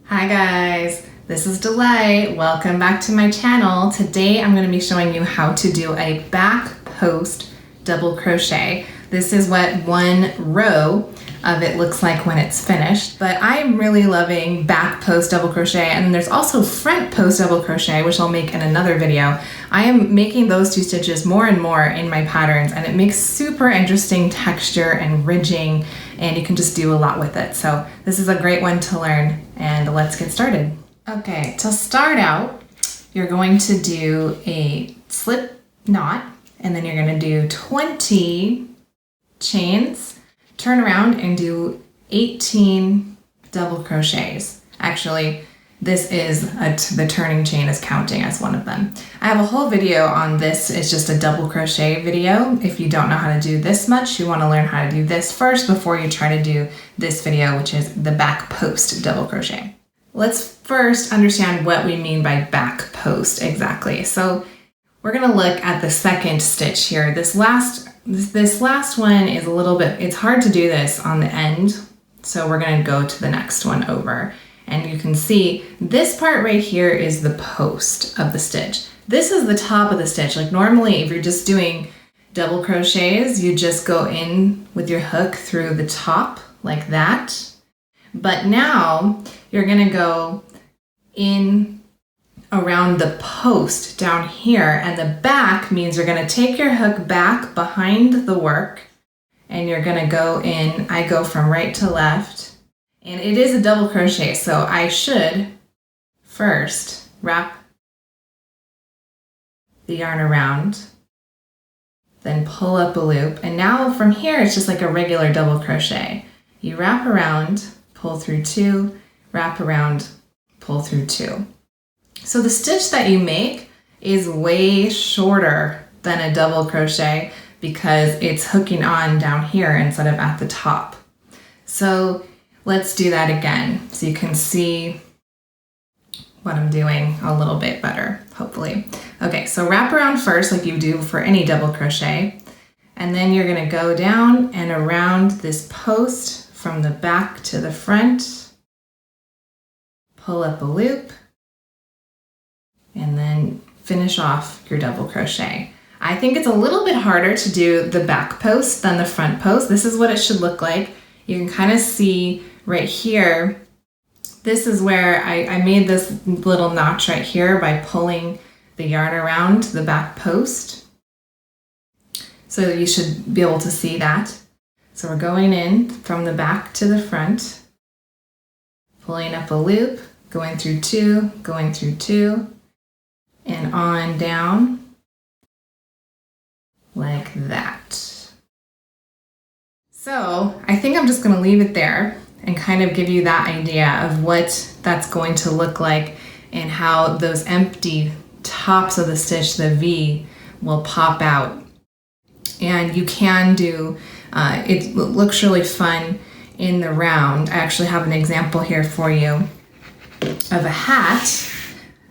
Hi guys, this is Delight. Welcome back to my channel. Today I'm going to be showing you how to do a back post double crochet. This is what one row of it looks like when it's finished, but I'm really loving back post double crochet, and then there's also front post double crochet, which I'll make in another video. I am making those two stitches more and more in my patterns, and it makes super interesting texture and ridging, and you can just do a lot with it. So this is a great one to learn, and let's get started. Okay, to start out, you're going to do a slip knot, and then you're going to do 20 chains, turn around and do 18 double crochets. Actually, this is the turning chain is counting as one of them. I have a whole video on this. It's just a double crochet video. If you don't know how to do this much, you want to learn how to do this first before you try to do this video, which is the back post double crochet. Let's first understand what we mean by back post exactly. So we're going to look at the second stitch here. This last one is a little bit, it's hard to do this on the end. So we're going to go to the next one over. And you can see this part right here is the post of the stitch. This is the top of the stitch. Like normally if you're just doing double crochets, you just go in with your hook through the top like that. But now you're going to go in around the post down here, and the back means you're going to take your hook back behind the work and you're going to go in. I go from right to left. And it is a double crochet, so I should first wrap the yarn around, then pull up a loop. And now from here, it's just like a regular double crochet. You wrap around, pull through two, wrap around, pull through two. So the stitch that you make is way shorter than a double crochet because it's hooking on down here instead of at the top. So let's do that again so you can see what I'm doing a little bit better, hopefully. Okay, so wrap around first like you do for any double crochet, and then you're going to go down and around this post from the back to the front, pull up a loop, and then finish off your double crochet. I think it's a little bit harder to do the back post than the front post. This is what it should look like. You can kind of see right here, this is where I made this little notch right here by pulling the yarn around the back post. So you should be able to see that. So we're going in from the back to the front, pulling up a loop, going through two, and on down like that. So I think I'm just going to leave it there and kind of give you that idea of what that's going to look like and how those empty tops of the stitch, the V, will pop out. And you can do, it looks really fun in the round. I actually have an example here for you of a hat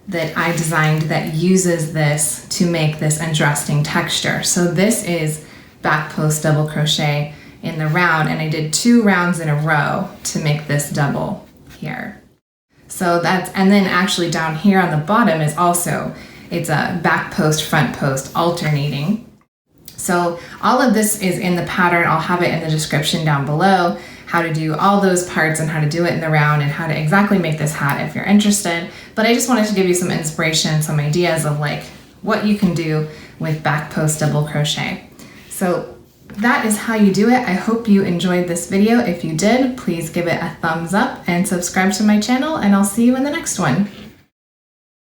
that I designed that uses this to make this interesting texture. So this is back post double crochet in the round, and I did 2 rounds in a row to make this double here. So that's, and then actually down here on the bottom is also, it's a back post, front post alternating. So all of this is in the pattern. I'll have it in the description down below, how to do all those parts and how to do it in the round and how to exactly make this hat if you're interested. But I just wanted to give you some inspiration, some ideas of like what you can do with back post double crochet. So that is how you do it. I hope you enjoyed this video. If you did, please give it a thumbs up and subscribe to my channel, and I'll see you in the next one.